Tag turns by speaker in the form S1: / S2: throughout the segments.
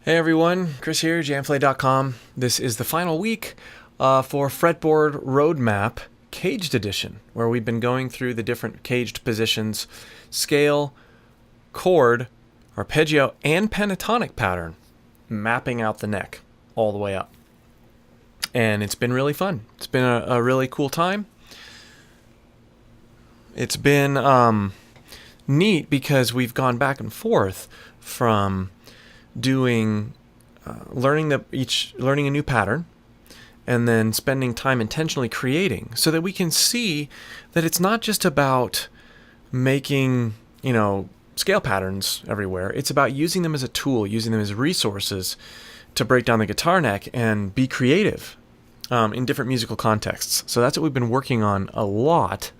S1: Hey everyone, Chris here, jamplay.com. This is the final week for Fretboard Roadmap Caged Edition, where we've been going through the different caged positions, scale, chord, arpeggio, and pentatonic pattern, mapping out the neck all the way up. And it's been really fun. It's been a really cool time. It's been neat because we've gone back and forth from doing learning a new pattern and then spending time intentionally creating so that we can see that it's not just about making scale patterns everywhere. It's about using them as a tool, using them as resources to break down the guitar neck and be creative in different musical contexts. So that's what we've been working on a lot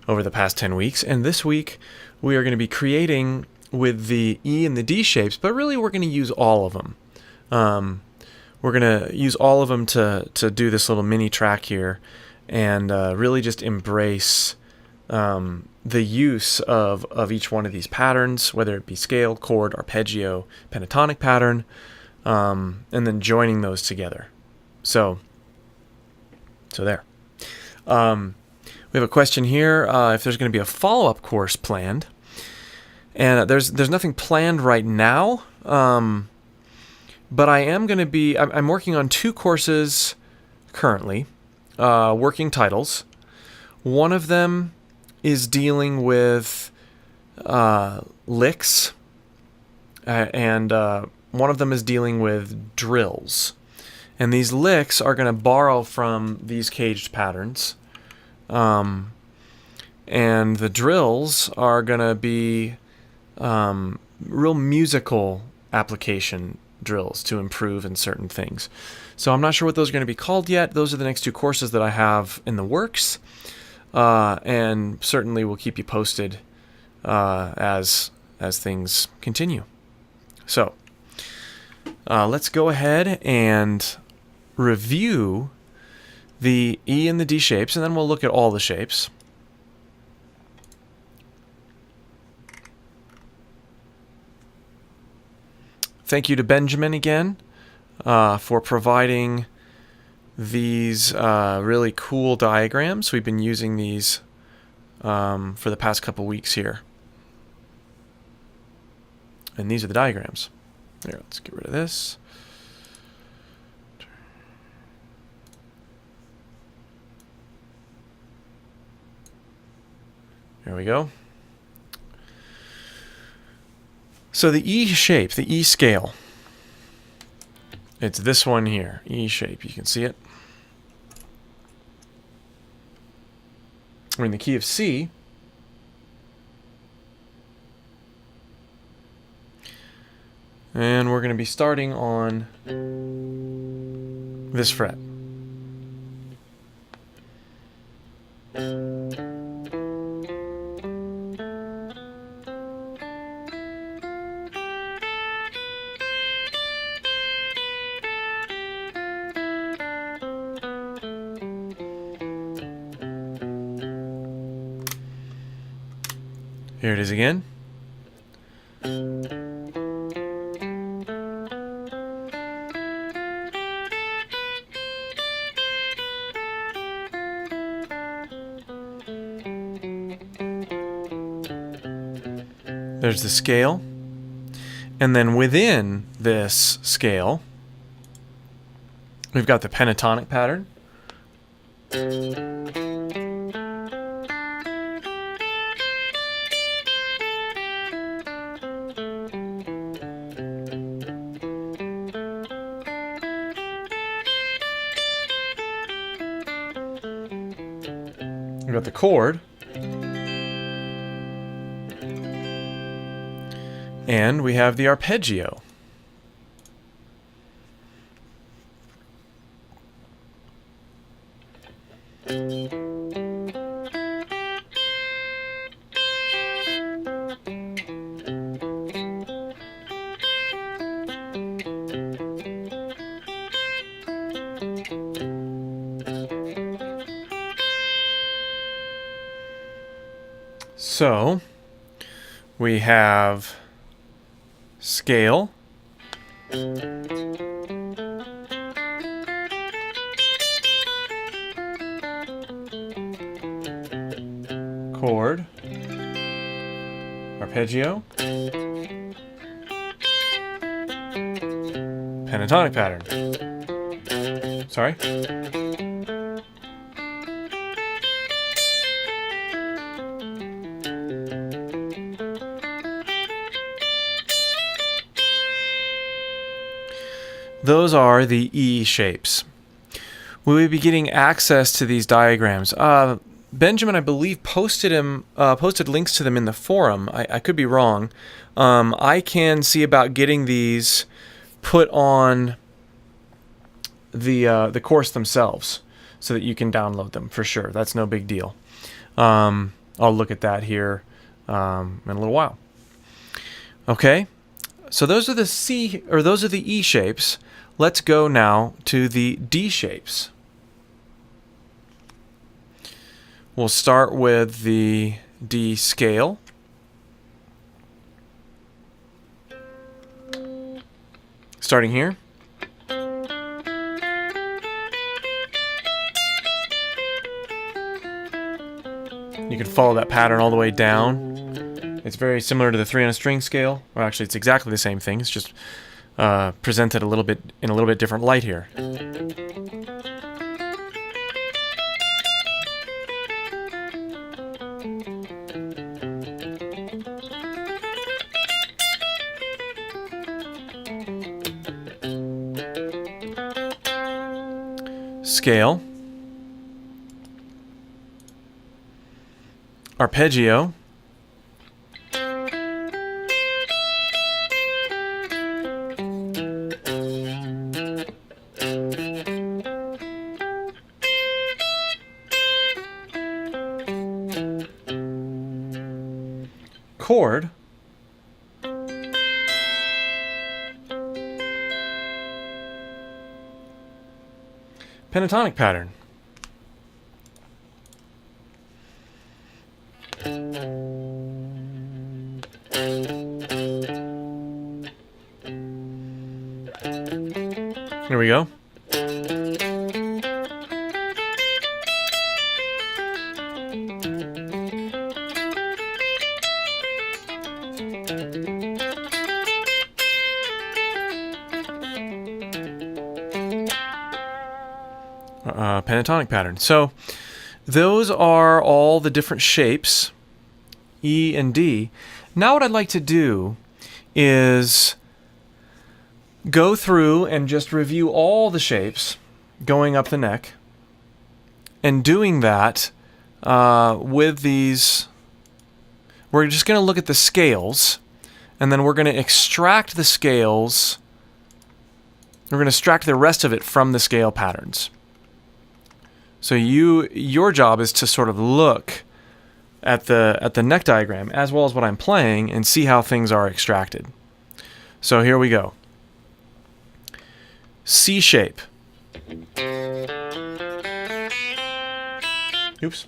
S1: over the past 10 weeks, and this week we are going to be creating with the E and the D shapes, but really we're going to use all of them. We're going to use all of them to do this little mini track here and really just embrace the use of each one of these patterns, whether it be scale, chord, arpeggio, pentatonic pattern, and then joining those together. So there. We have a question here if there's going to be a follow-up course planned. And there's nothing planned right now, but I am going to be. I'm working on two courses currently, working titles. One of them is dealing with licks, and one of them is dealing with drills. And these licks are going to borrow from these caged patterns, and the drills are going to be real musical application drills to improve in certain things. So I'm not sure what those are going to be called yet. Those are the next two courses that I have in the works, and certainly we'll keep you posted as things continue. So let's go ahead and review the E and the D shapes, and then we'll look at all the shapes. Thank you to Benjamin again for providing these really cool diagrams. We've been using these for the past couple weeks here. And these are the diagrams. Here, let's get rid of this. There we go. So the E shape, the E scale, it's this one here, E shape. You can see it. We're in the key of C. And we're going to be starting on this fret. Here it is again. There's the scale. And then within this scale, we've got the pentatonic pattern. We've got the chord. And we have the arpeggio. So we have scale, Chord, arpeggio, pentatonic pattern. Sorry. Those are the E shapes. We will be getting access to these diagrams. Benjamin, I believe, posted links to them in the forum. I could be wrong. I can see about getting these put on the course themselves so that you can download them for sure. That's no big deal. I'll look at that here in a little while. Okay, so those are the E shapes. Let's go now to the D shapes. We'll start with the D scale. Starting here. You can follow that pattern all the way down. It's very similar to the 3 on a string scale. Or actually, it's exactly the same thing. It's just presented in a little bit different light here. Scale, arpeggio, chord, pentatonic pattern. Here we go. Pentatonic pattern. So those are all the different shapes, E and D. Now what I'd like to do is go through and just review all the shapes going up the neck, and doing that with these, we're just going to look at the scales, and then we're going to extract the scales. We're going to extract the rest of it from the scale patterns. So your job is to sort of look at the neck diagram as well as what I'm playing and see how things are extracted. So here we go. C shape. Oops.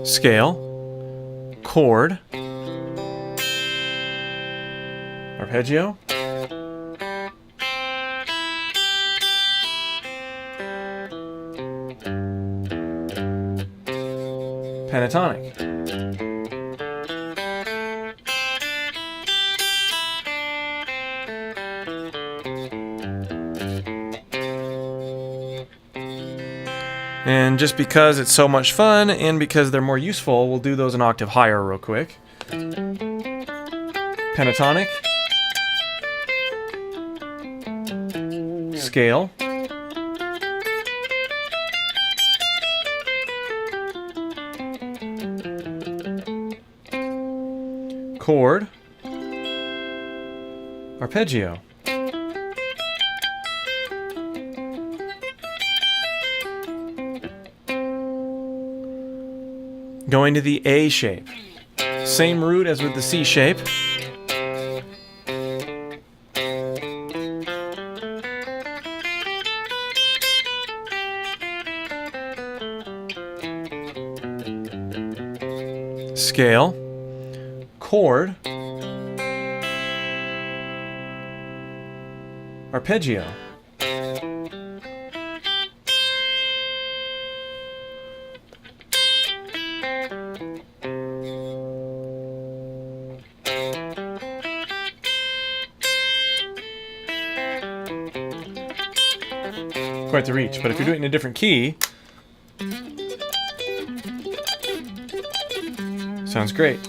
S1: Scale, chord, arpeggio, pentatonic, and just because it's so much fun and because they're more useful, we'll do those an octave higher real quick. Pentatonic, scale, chord, arpeggio, going to the A shape. Same root as with the C shape. scale, chord, arpeggio. Quite the reach, but if you're doing it in a different key, sounds great.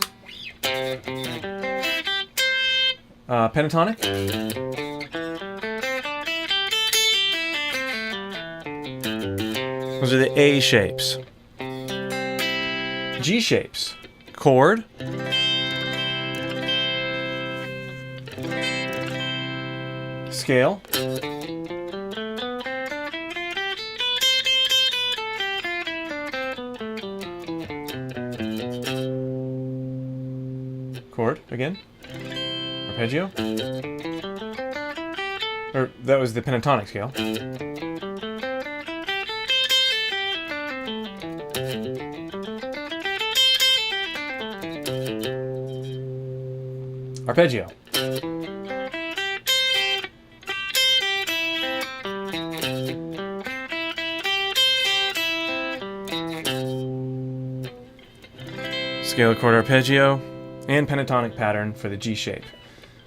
S1: Pentatonic. Those are the A shapes. G shapes. Chord. Scale. Chord again. Arpeggio. Or that was the pentatonic scale. Arpeggio. Scale, chord, arpeggio, and pentatonic pattern for the G shape.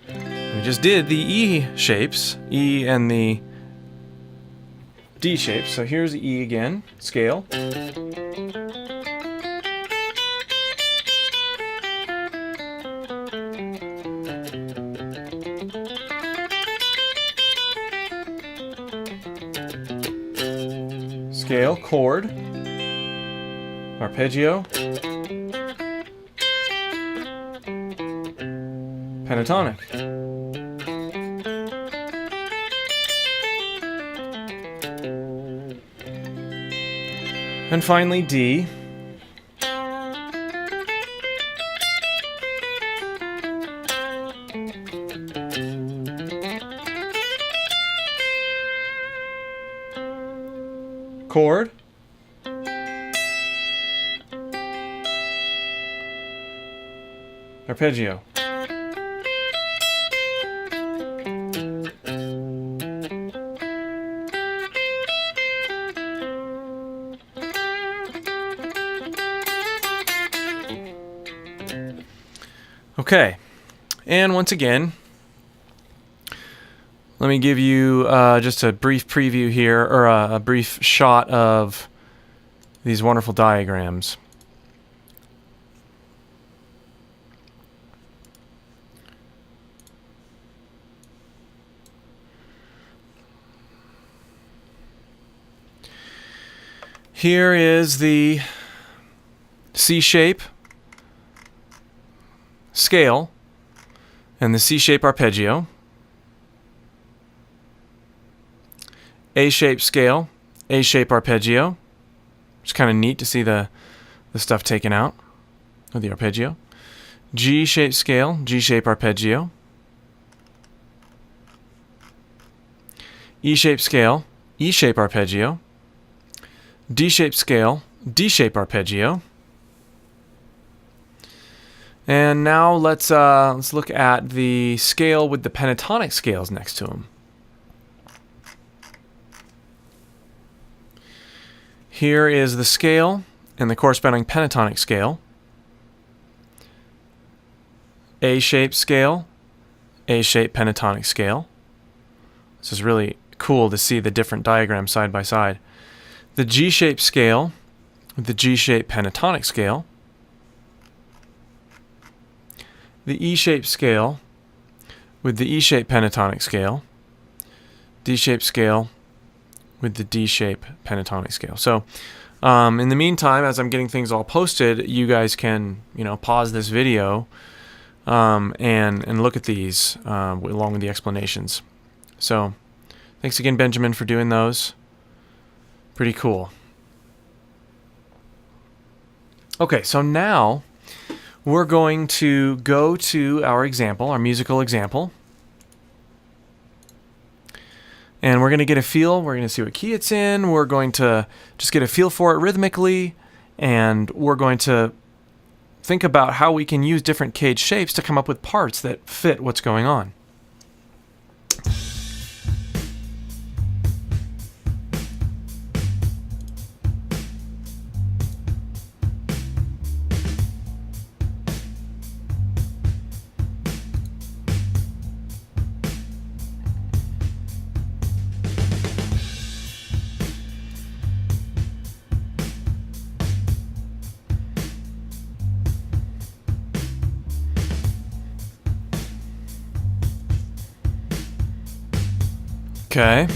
S1: We just did the E shapes, E and the D shapes. So here's the E again, scale. Scale, chord, arpeggio, pentatonic. And finally D. Chord. Arpeggio. Okay, and once again, let me give you just a brief preview here, or a brief shot of these wonderful diagrams. Here is the C shape scale and the C shape arpeggio, A shape scale, A shape arpeggio. It's kind of neat to see the stuff taken out of the arpeggio. G shape scale, G shape arpeggio. E shape scale, E shape arpeggio. D shape scale, D shape arpeggio. And now let's look at the scale with the pentatonic scales next to them. Here is the scale and the corresponding pentatonic scale. A-shaped scale, A-shaped pentatonic scale. This is really cool to see the different diagrams side by side. The G-shaped scale with the G-shaped pentatonic scale. The E-shaped scale with the E-shaped pentatonic scale, D-shaped scale with the D-shaped pentatonic scale. So in the meantime, as I'm getting things all posted, you guys can, pause this video and look at these along with the explanations. So thanks again, Benjamin, for doing those. Pretty cool. Okay, so now we're going to go to our example, our musical example. And we're going to get a feel. We're going to see what key it's in. We're going to just get a feel for it rhythmically. And we're going to think about how we can use different cage shapes to come up with parts that fit what's going on. Okay.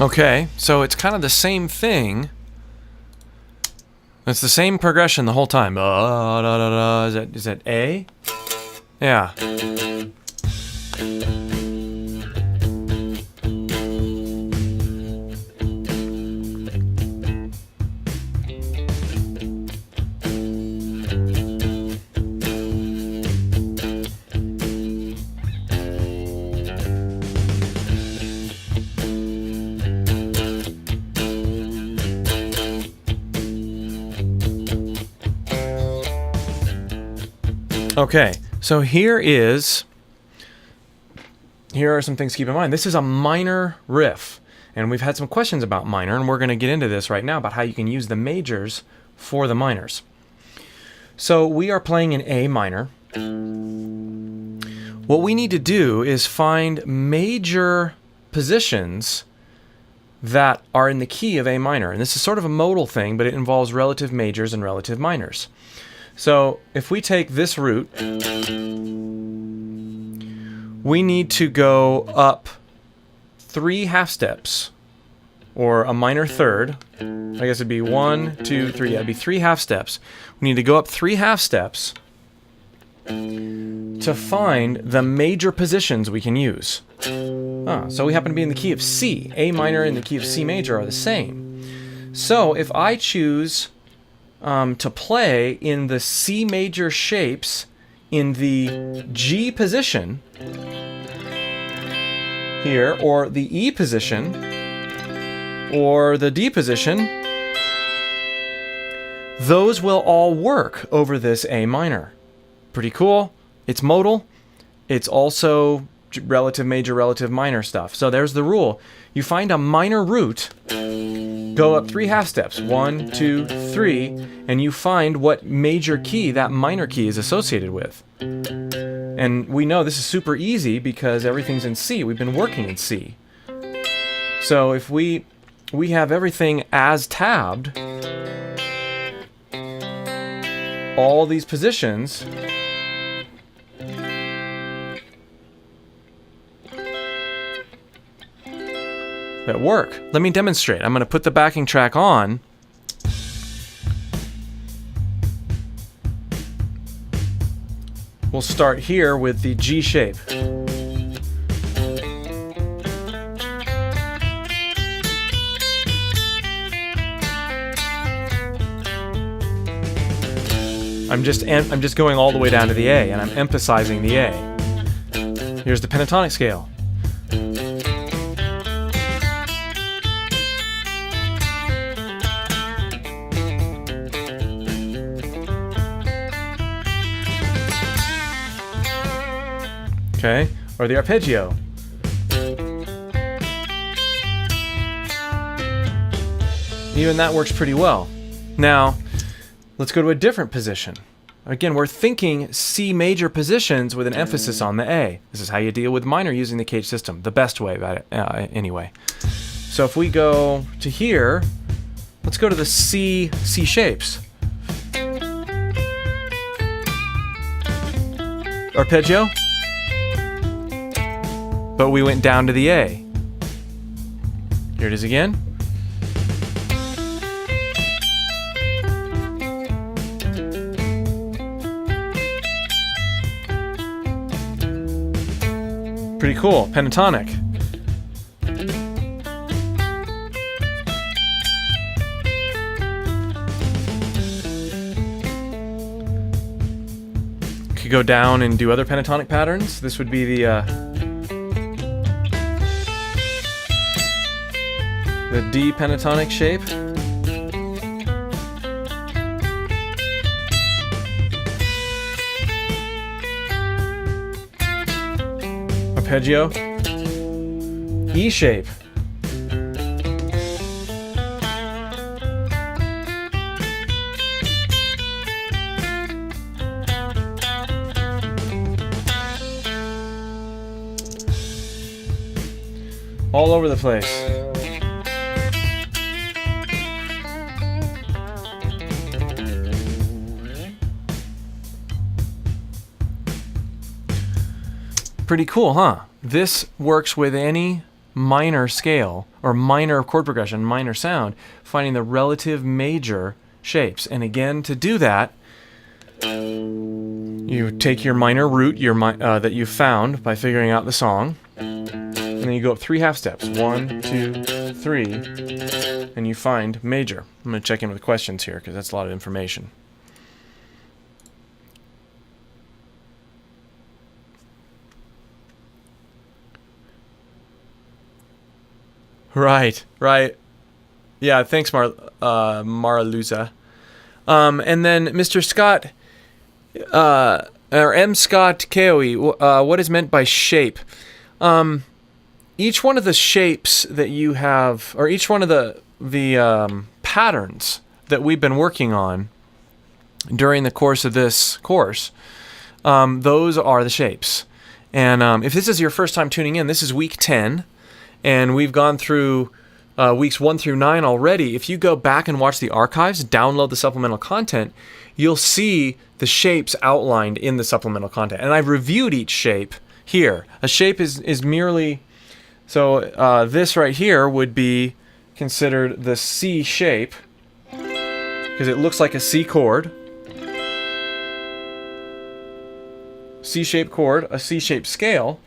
S1: Okay, so it's kind of the same thing. It's the same progression the whole time. Is that A? Yeah. Okay, so here are some things to keep in mind. This is a minor riff, and we've had some questions about minor, and we're going to get into this right now about how you can use the majors for the minors. So we are playing in A minor. What we need to do is find major positions that are in the key of A minor, and this is sort of a modal thing, but it involves relative majors and relative minors. So if we take this root, we need to go up 3 half steps, or a minor third. I guess it'd be 1, 2, 3. Yeah, it'd be 3 half steps. We need to go up 3 half steps to find the major positions we can use. So we happen to be in the key of C. A minor and the key of C major are the same. So if I choose to play in the C major shapes in the G position here, or the E position, or the D position, those will all work over this A minor. Pretty cool. It's modal. It's also relative major, relative minor stuff. So there's the rule. You find a minor root, go up 3 half steps, 1, 2, 3, and you find what major key that minor key is associated with. And we know this is super easy because everything's in C. We've been working in C. So if we have everything as tabbed, all these positions that work. Let me demonstrate. I'm going to put the backing track on. We'll start here with the G shape. I'm just going all the way down to the A, and I'm emphasizing the A. Here's the pentatonic scale. Okay, or the arpeggio. Even that works pretty well. Now, let's go to a different position. Again, we're thinking C major positions with an emphasis on the A. This is how you deal with minor using the CAGED system. The best way about it, anyway. So if we go to here, let's go to the C shapes. Arpeggio. But we went down to the A. Here it is again. Pretty cool. Pentatonic. Could go down and do other pentatonic patterns. This would be the D pentatonic shape. Arpeggio. E shape. All over the place. Pretty cool, huh? This works with any minor scale or minor chord progression, minor sound, finding the relative major shapes. And again, to do that, you take your minor root that you found by figuring out the song, and then you go up 3 half steps. 1, 2, 3, and you find major. I'm going to check in with questions here because that's a lot of information. Right. Yeah, thanks, Maraluza. And then Mr. Scott, or M. Scott Keowi, what is meant by shape? Each one of the shapes that you have, or each one of the patterns that we've been working on during the course of this course, those are the shapes. And if this is your first time tuning in, this is week 10. And we've gone through weeks 1 through 9 already. If you go back and watch the archives, download the supplemental content, you'll see the shapes outlined in the supplemental content. And I've reviewed each shape here. A shape is merely... So this right here would be considered the C shape because it looks like a C chord. C-shaped chord, a C-shaped scale.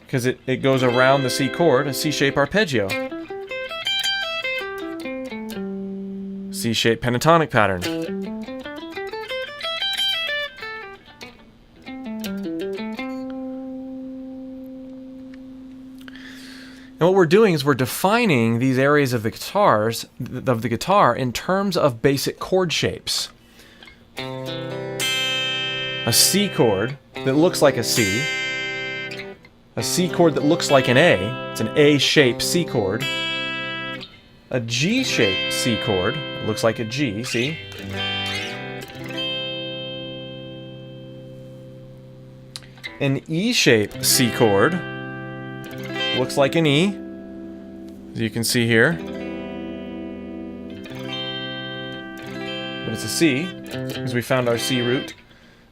S1: Because it goes around the C chord, a C-shaped arpeggio. C-shaped pentatonic pattern. And what we're doing is we're defining these areas of the guitar in terms of basic chord shapes. A C chord that looks like a C. A C chord that looks like an A. It's an A-shaped C chord. A G-shaped C chord. It looks like a G, see? An E-shaped C chord. Looks like an E, as you can see here. But it's a C, because we found our C root.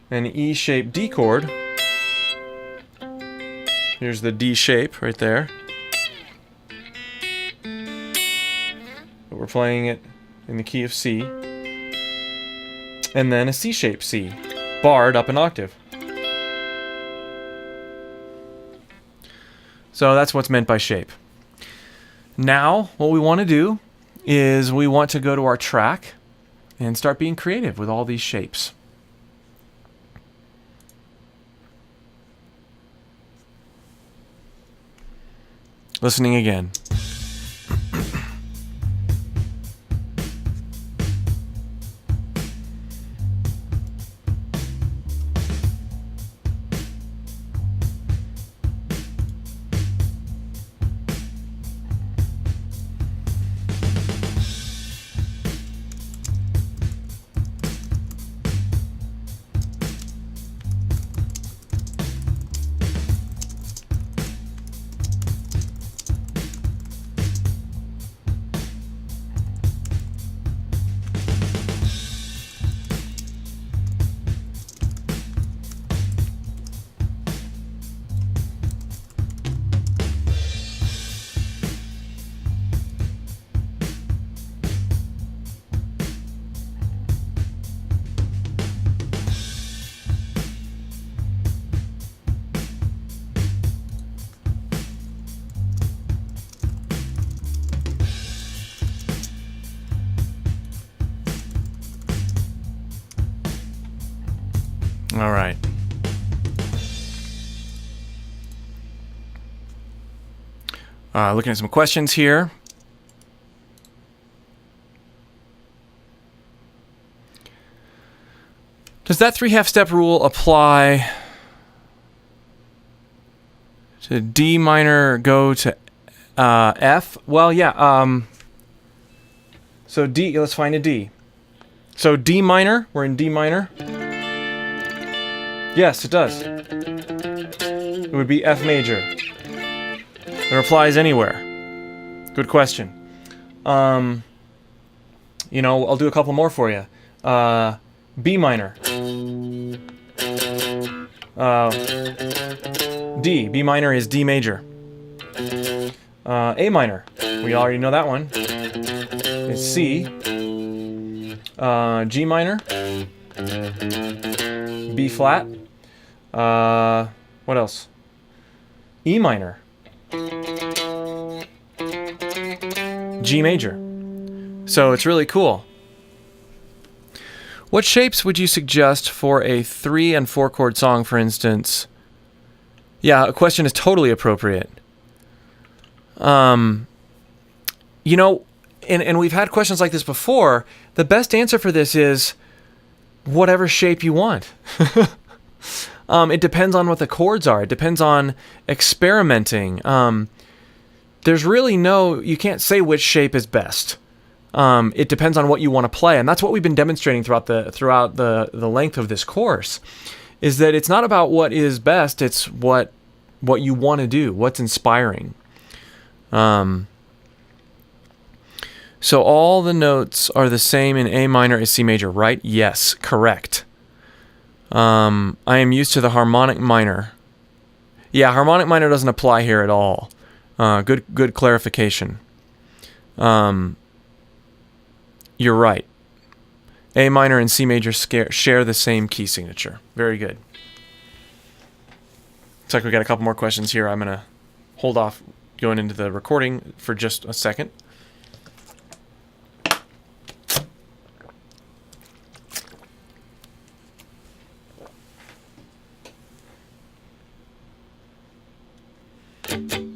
S1: An E-shaped D chord. Here's the D shape right there. But we're playing it in the key of C. And then a C-shaped C, barred up an octave. So that's what's meant by shape. Now, what we want to do is we want to go to our track and start being creative with all these shapes. Listening again. All right. Looking at some questions here. Does that 3/2 step rule apply to D minor go to F? Well, yeah. So D, let's find a D. So D minor, we're in D minor. Yes, it does. It would be F major. It applies anywhere. Good question. You know, I'll do a couple more for you. B minor. D. B minor is D major. A minor. We already know that one. It's C. G minor. B flat. What else? E minor. G major. So it's really cool. What shapes would you suggest for a 3 and 4 chord song, for instance? Yeah, a question is totally appropriate. You know, and we've had questions like this before. The best answer for this is whatever shape you want. It depends on what the chords are. It depends on experimenting. There's really you can't say which shape is best. It depends on what you want to play, and that's what we've been demonstrating throughout the length of this course, is that it's not about what is best, it's what you want to do, what's inspiring. So all the notes are the same in A minor as C major, right? Yes, correct. I am used to the harmonic minor. Yeah, harmonic minor doesn't apply here at all. Good clarification. You're right. A minor and C major share the same key signature. Very good. Looks like we got a couple more questions here. I'm going to hold off going into the recording for just a second.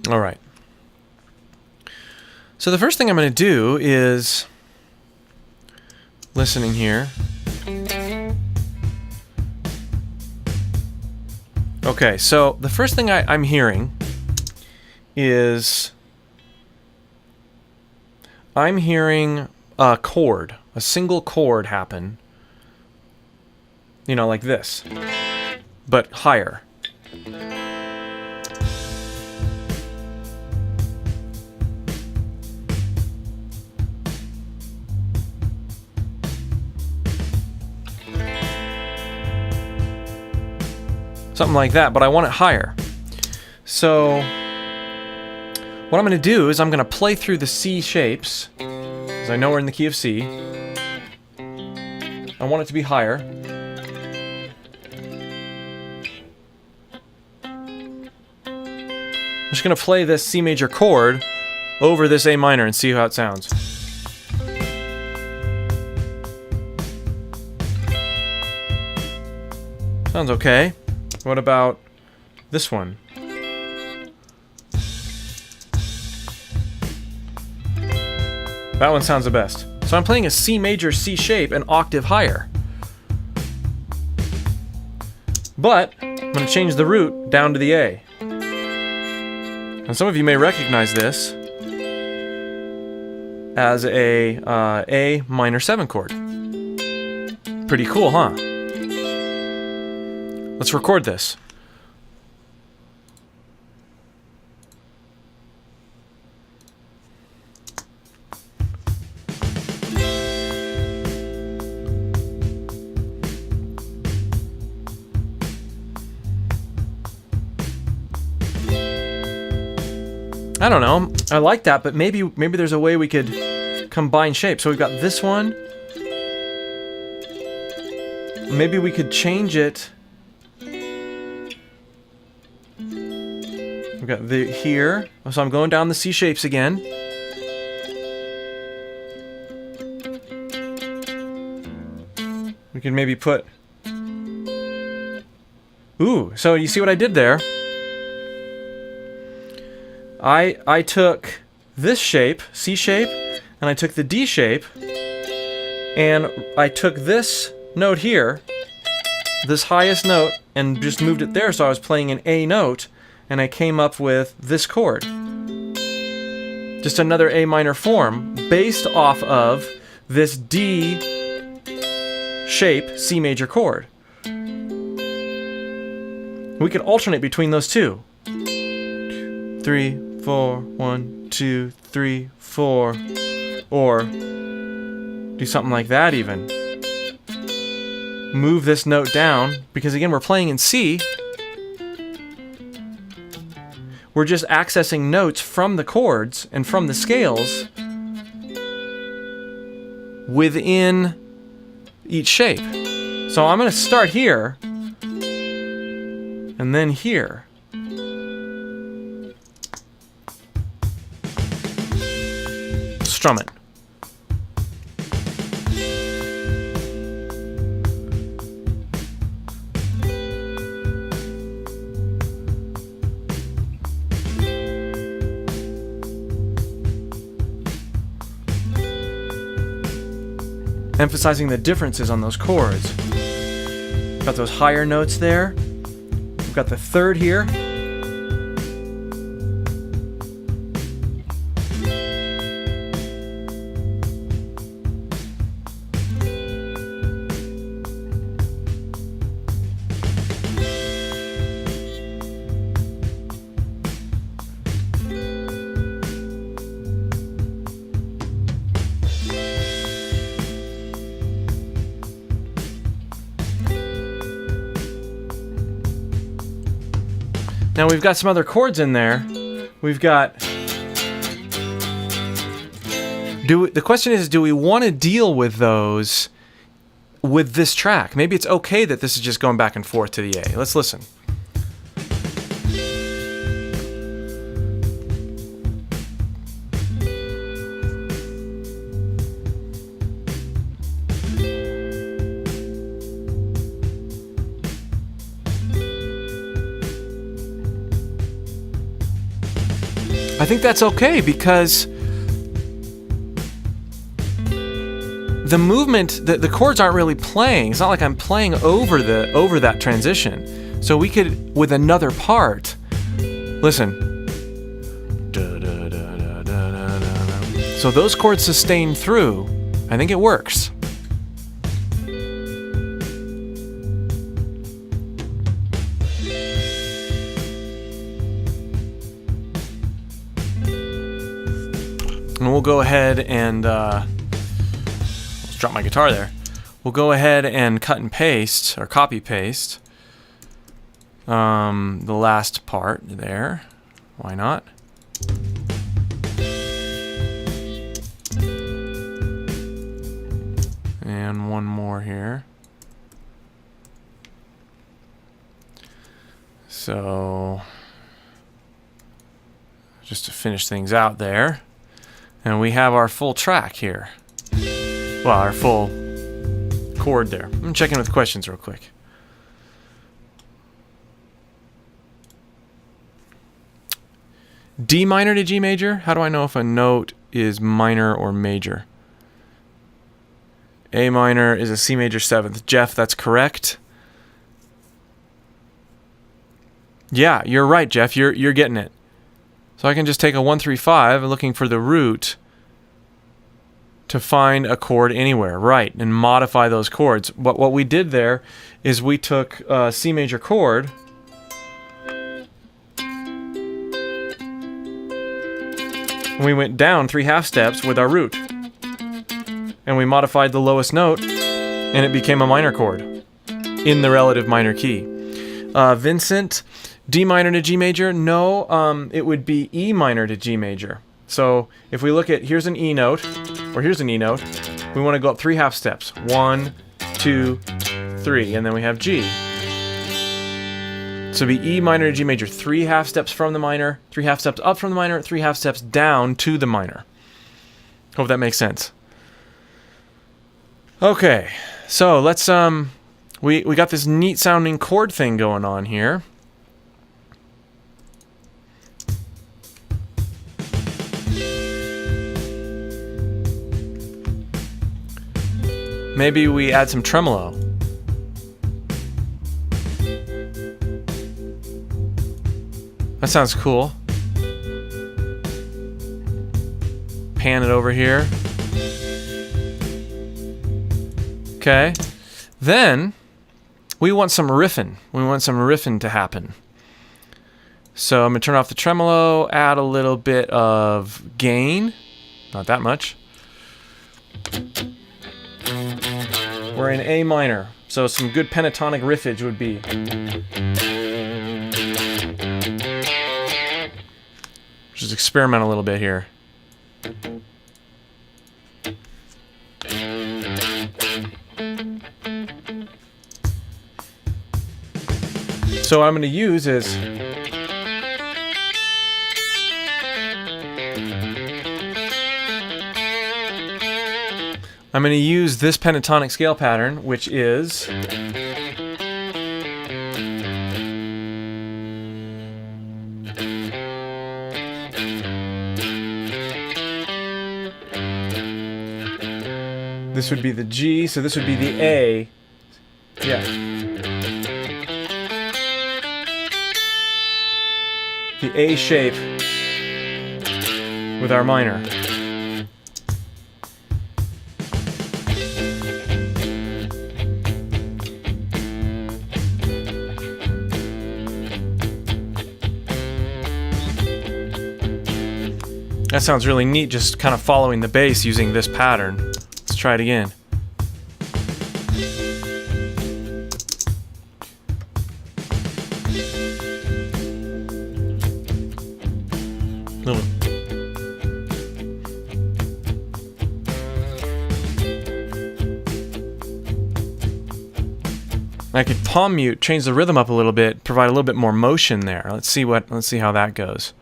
S1: All right. So the first thing I'm going to do is listening here. Okay, so the first thing I'm hearing is I'm hearing a chord, a single chord happen, you know, like this, but higher. Something like that, but I want it higher. So what I'm going to do is I'm going to play through the C shapes, because I know we're in the key of C. I want it to be higher. I'm just going to play this C major chord over this A minor and see how it sounds. Sounds okay. What about this one? That one sounds the best. So I'm playing a C major C shape an octave higher. But I'm going to change the root down to the A. And some of you may recognize this as a minor 7 chord. Pretty cool, huh? Let's record this. I don't know. I like that, but maybe there's a way we could combine shapes. So we've got this one. Maybe we could change it. We've got the here. So I'm going down the C shapes again. We can maybe put Ooh, so you see what I did there? I took this shape, C shape, and I took the D shape, and I took this note here, this highest note, and just moved it there, so I was playing an A note, and I came up with this chord. Just another A minor form based off of this D shape C major chord. We could alternate between those two. 3, 4, 1, 2, 3, 4. Or do something like that even. Move this note down, because again, we're playing in C. We're just accessing notes from the chords and from the scales within each shape. So I'm going to start here and then here. Strum it. Emphasizing the differences on those chords. Got those higher notes there. We've got the third here. Now we've got some other chords in there. We've got... The question is, do we want to deal with those with this track? Maybe it's okay that this is just going back and forth to the A. Let's listen. I think that's okay, because the movement, the chords aren't really playing. It's not like I'm playing over that transition. So we could, with another part, listen. So those chords sustain through. I think it works. And we'll go ahead and let's drop my guitar there. We'll go ahead and cut and paste, or copy paste, the last part there. Why not? And one more here. So just to finish things out there. And we have our full track here. Well, our full chord there. I'm checking with questions real quick. D minor to G major? How do I know if a note is minor or major? A minor is a C major 7th. Jeff, that's correct. Yeah, you're right, Jeff. You're getting it. So I can just take a 1, 3, 5, looking for the root to find a chord anywhere, right, and modify those chords. What we did there is we took a C major chord and we went down 3 half steps with our root. And we modified the lowest note, and it became a minor chord in the relative minor key. Vincent, D minor to G major? No, it would be E minor to G major. So if we look at, here's an E note, or here's an E note, we want to go up 3 half steps. 1, 2, 3, and then we have G. So it'd be E minor to G major, 3 half steps from the minor, 3 half steps up from the minor, 3 half steps down to the minor. Hope that makes sense. Okay, so let's we got this neat sounding chord thing going on here. Maybe we add some tremolo. That sounds cool. Pan it over here. Okay. Then we want some riffing. We want some riffing to happen. So I'm going to turn off the tremolo, add a little bit of gain. Not that much. We're in A minor, so some good pentatonic riffage would be. Just experiment a little bit here. So what I'm going to use is this pentatonic scale pattern, which is this would be the G, so this would be the A. Yeah. The A shape with our minor. That sounds really neat, just kind of following the bass using this pattern. Let's try it again. I could palm mute, change the rhythm up a little bit, provide a little bit more motion there. Let's see how that goes.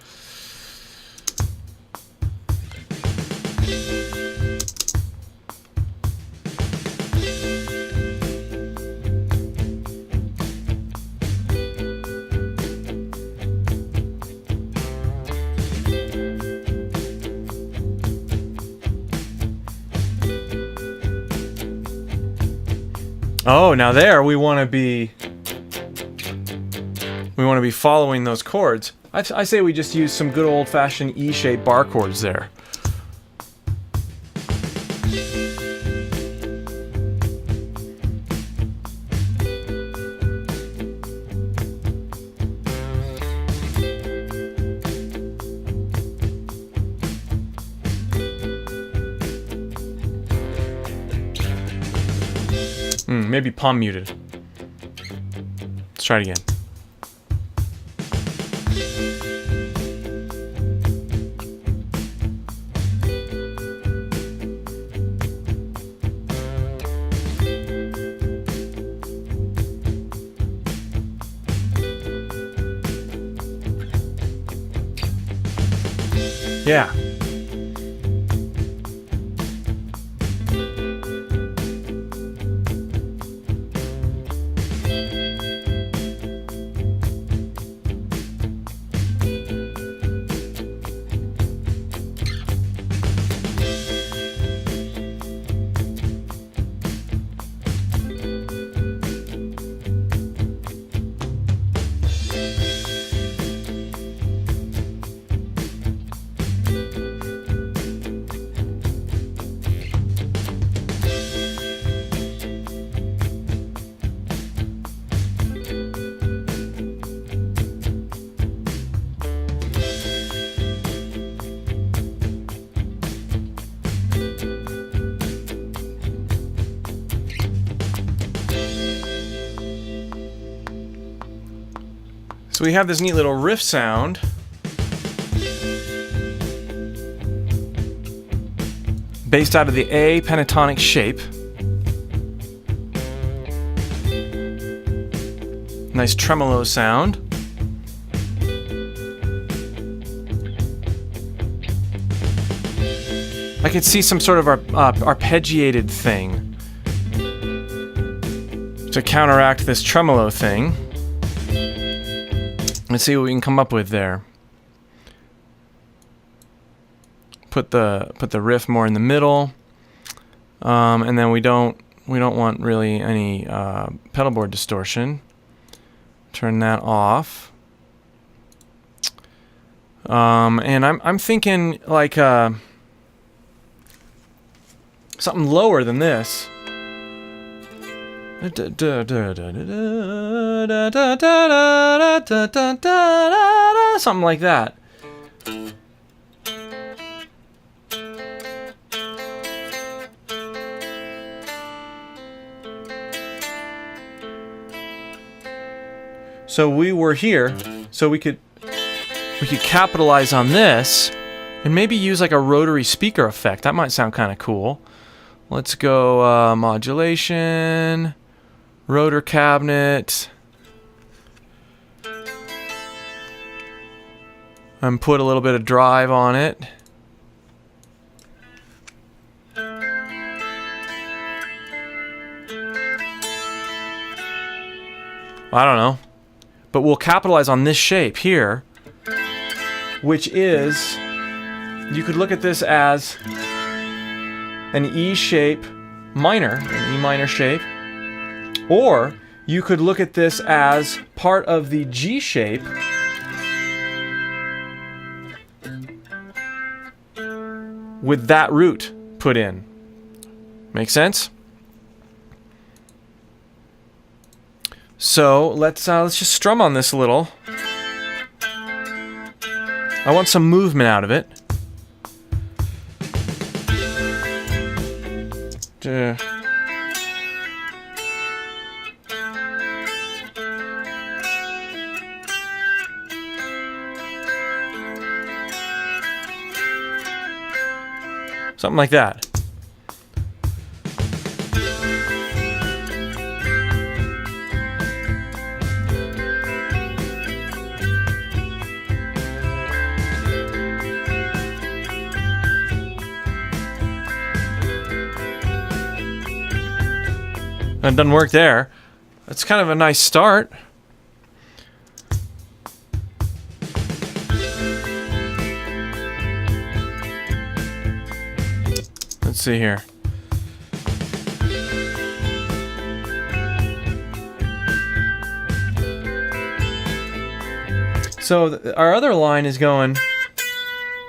S1: Oh, now there we want to be following those chords. I say we just use some good old-fashioned E-shaped bar chords there. Maybe palm muted. Let's try it again. Yeah. So we have this neat little riff sound. Based out of the A pentatonic shape. Nice tremolo sound. I could see some sort of arpeggiated thing to counteract this tremolo thing. Let's see what we can come up with there. Put the riff more in the middle, and then we don't want really any pedal board distortion. Turn that off. And I'm thinking like something lower than this. Something like that. So we were here, so we could capitalize on this and maybe use like a rotary speaker effect. That might sound kind of cool. Let's go modulation, rotor cabinet, and put a little bit of drive on it. I don't know. But we'll capitalize on this shape here, which is, you could look at this as an E shape minor, an E minor shape, or you could look at this as part of the G shape with that root put in. Make sense? So let's just strum on this a little. I want some movement out of it. Something like that. It doesn't work there. That's kind of a nice start. Let's see here. So our other line is going,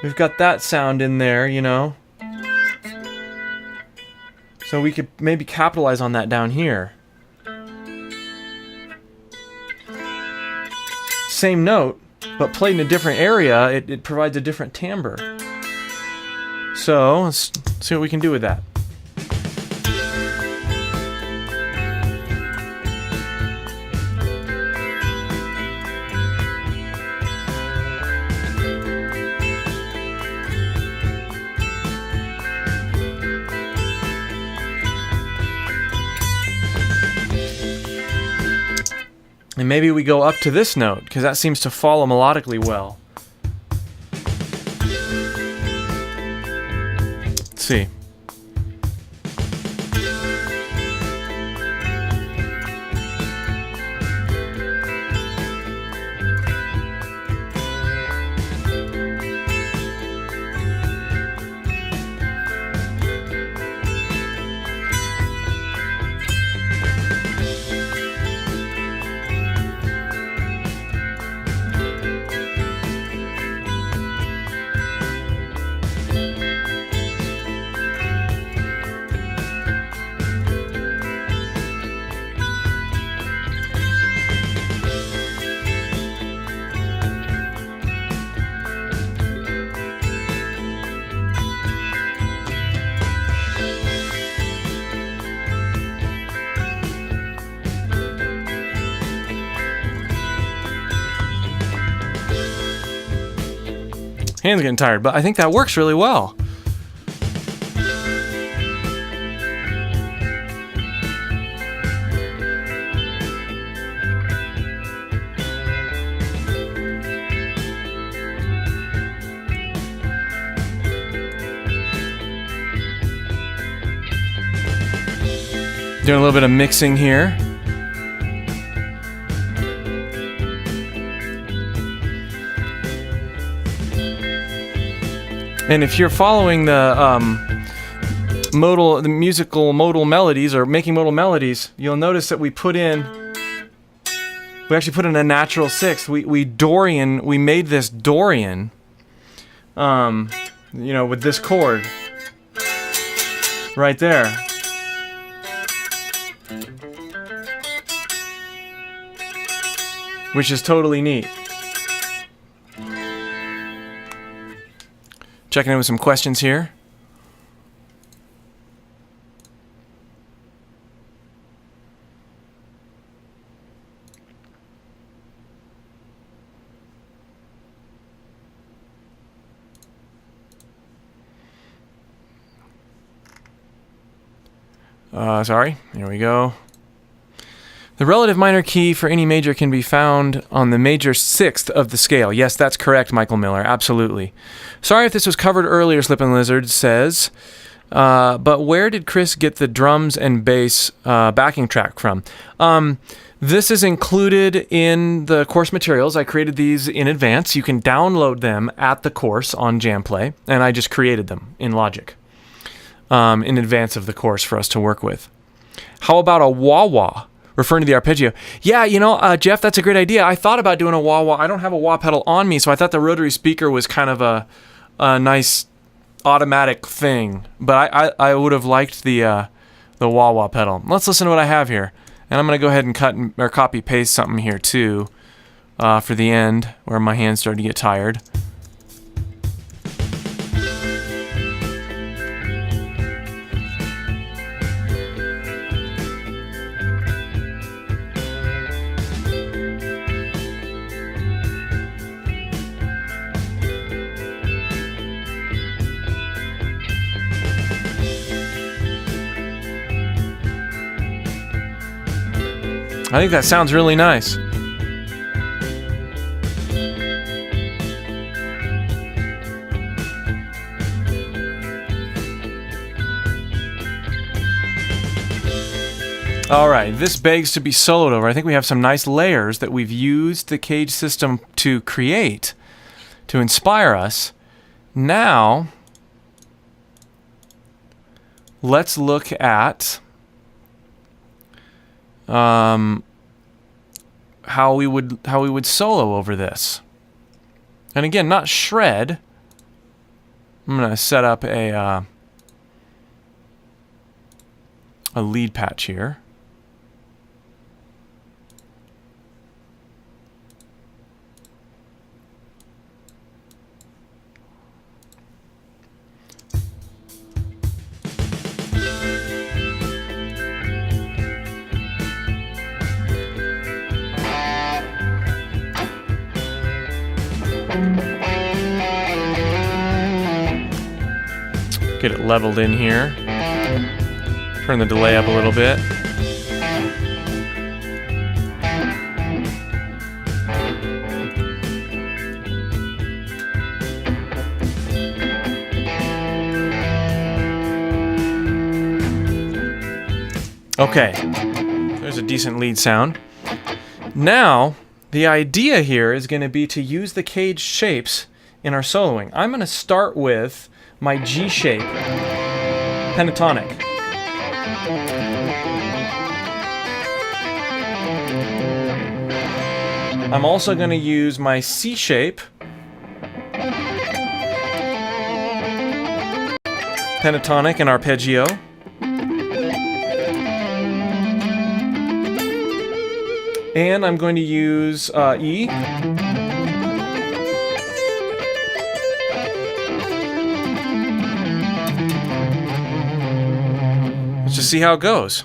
S1: we've got that sound in there, you know. So we could maybe capitalize on that down here. Same note, but played in a different area, it provides a different timbre. So let's see what we can do with that. And maybe we go up to this note, because that seems to follow melodically well. Let's see. Hands getting tired, but I think that works really well. Doing a little bit of mixing here. And if you're following the musical modal melodies, or making modal melodies, you'll notice that we actually put in a natural sixth. We made this Dorian, with this chord right there. Which is totally neat. Checking in with some questions here. Sorry, here we go. The relative minor key for any major can be found on the major sixth of the scale. Yes, that's correct, Michael Miller. Absolutely. Sorry if this was covered earlier, Slippin' Lizard says. But where did Chris get the drums and bass backing track from? This is included in the course materials. I created these in advance. You can download them at the course on Jamplay, and I just created them in Logic in advance of the course for us to work with. How about a wah-wah? Referring to the arpeggio. Yeah, Jeff, that's a great idea. I thought about doing a wah-wah. I don't have a wah pedal on me, so I thought the rotary speaker was kind of a nice automatic thing. But I would have liked the wah-wah pedal. Let's listen to what I have here. And I'm going to go ahead and cut or copy-paste something here, too, for the end, where my hands started to get tired. I think that sounds really nice. All right, this begs to be soloed over. I think we have some nice layers that we've used the CAGED system to create, to inspire us. Now, let's look at how we would solo over this. And again, not shred. I'm going to set up a lead patch here. Get it leveled in here. Turn the delay up a little bit. Okay, there's a decent lead sound. Now, the idea here is going to be to use the CAGED shapes in our soloing. I'm going to start with my G shape pentatonic. I'm also going to use my C shape pentatonic and arpeggio. And I'm going to use E. Let's just see how it goes.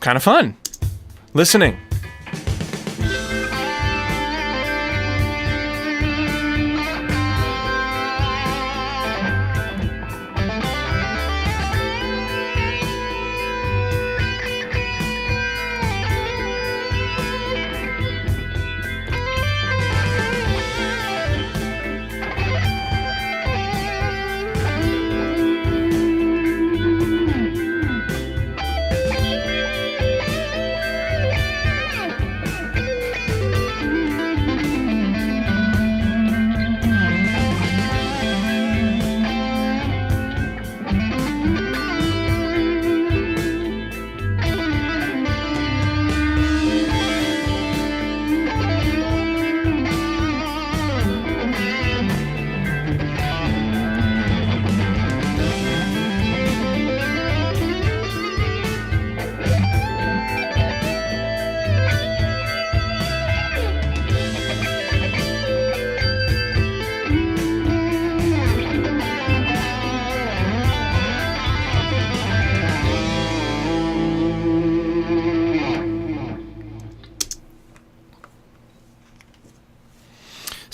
S1: kind of fun listening.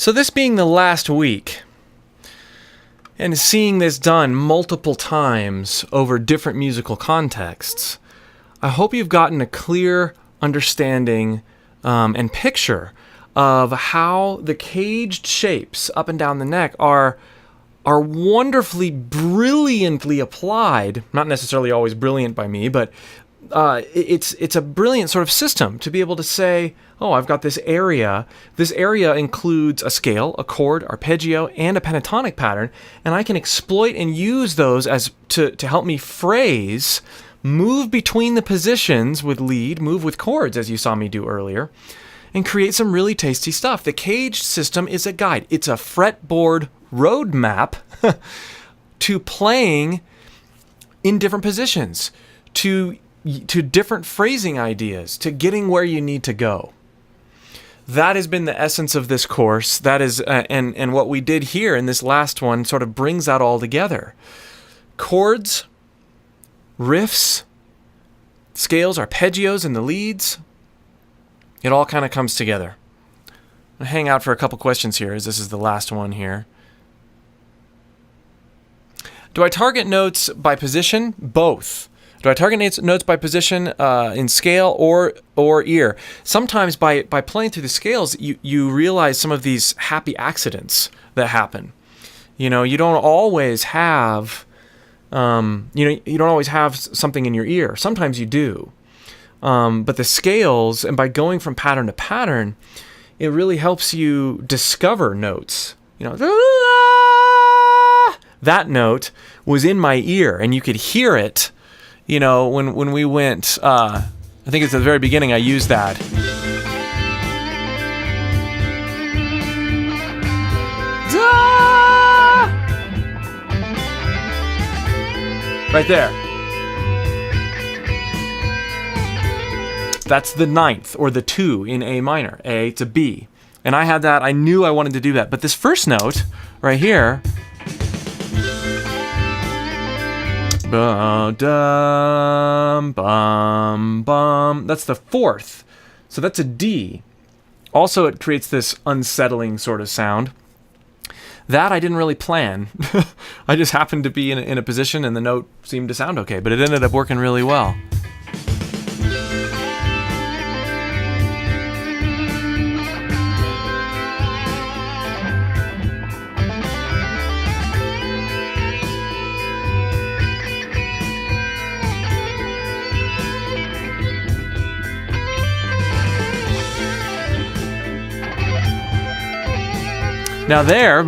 S1: So this being the last week, and seeing this done multiple times over different musical contexts, I hope you've gotten a clear understanding and picture of how the caged shapes up and down the neck are wonderfully, brilliantly applied. Not necessarily always brilliant by me, but it's a brilliant sort of system to be able to say, oh, I've got this area. This area includes a scale, a chord, arpeggio, and a pentatonic pattern, and I can exploit and use those as to help me phrase, move between the positions with lead, move with chords, as you saw me do earlier, and create some really tasty stuff. The CAGED system is a guide. It's a fretboard roadmap to playing in different positions, to different phrasing ideas, to getting where you need to go. That has been the essence of this course. That is, and what we did here in this last one sort of brings that all together. Chords, riffs, scales, arpeggios, and the leads. It all kind of comes together. I'm going to hang out for a couple questions here, as this is the last one here. Do I target notes by position? Both. Do I target notes by position in scale or ear? Sometimes by playing through the scales, you realize some of these happy accidents that happen. You know, you don't always have, you don't always have something in your ear. Sometimes you do. But the scales, and by going from pattern to pattern, it really helps you discover notes. You know, that note was in my ear, and you could hear it. You know, when we went, I think it's at the very beginning I used that. Right there. That's the ninth, or the 2 in A minor, A to B. And I had that, I knew I wanted to do that. But this first note, right here, ba-dum, bum, bum. That's the 4th. So that's a D. Also, it creates this unsettling sort of sound. That I didn't really plan. I just happened to be in a position and the note seemed to sound okay, but it ended up working really well. Now there,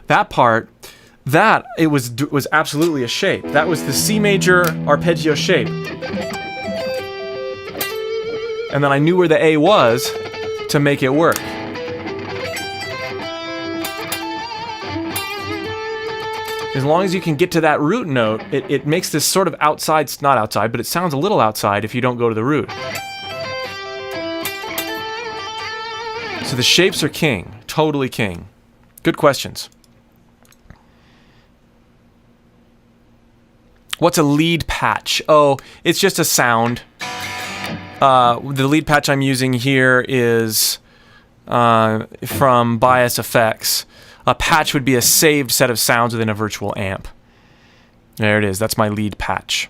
S1: that part, that it was absolutely a shape. That was the C major arpeggio shape. And then I knew where the A was to make it work. As long as you can get to that root note, it makes this sort of outside, not outside, but it sounds a little outside if you don't go to the root. So the shapes are king. Totally king. Good questions. What's a lead patch? Oh, it's just a sound. The lead patch I'm using here is from Bias Effects. A patch would be a saved set of sounds within a virtual amp. There it is. That's my lead patch.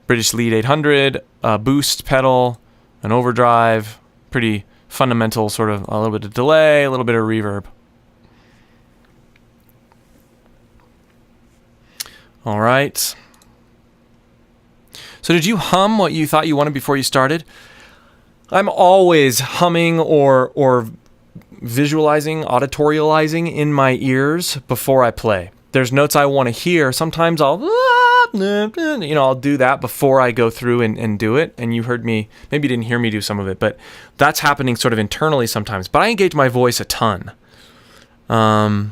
S1: British Lead 800, a boost pedal, an overdrive, pretty fundamental, sort of a little bit of delay, a little bit of reverb. All right. So did you hum what you thought you wanted before you started? I'm always humming or visualizing, auditorializing in my ears before I play. There's notes I want to hear. Sometimes I'll do that before I go through and do it. And you heard me, maybe you didn't hear me do some of it, but that's happening sort of internally sometimes. But I engage my voice a ton. Yeah,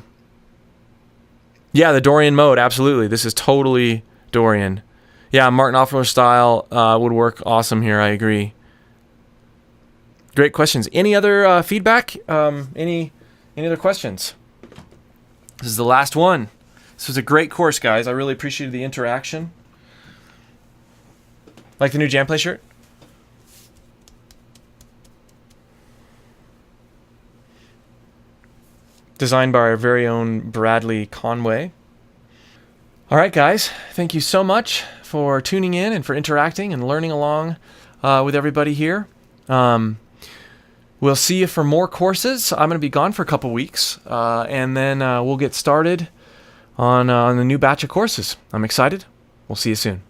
S1: the Dorian mode, absolutely. This is totally Dorian. Yeah, Martin Offler style would work awesome here, I agree. Great questions. Any other feedback? Any other questions? This is the last one. This was a great course, guys. I really appreciated the interaction. Like the new Jamplay shirt? Designed by our very own Bradley Conway. All right, guys. Thank you so much for tuning in and for interacting and learning along with everybody here. We'll see you for more courses. I'm going to be gone for a couple weeks, and then we'll get started on the new batch of courses. I'm excited. We'll see you soon.